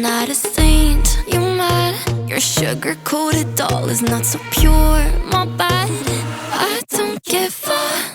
not a saint. You mad? Your sugar-coated doll is not so pure. My bad, I don't give a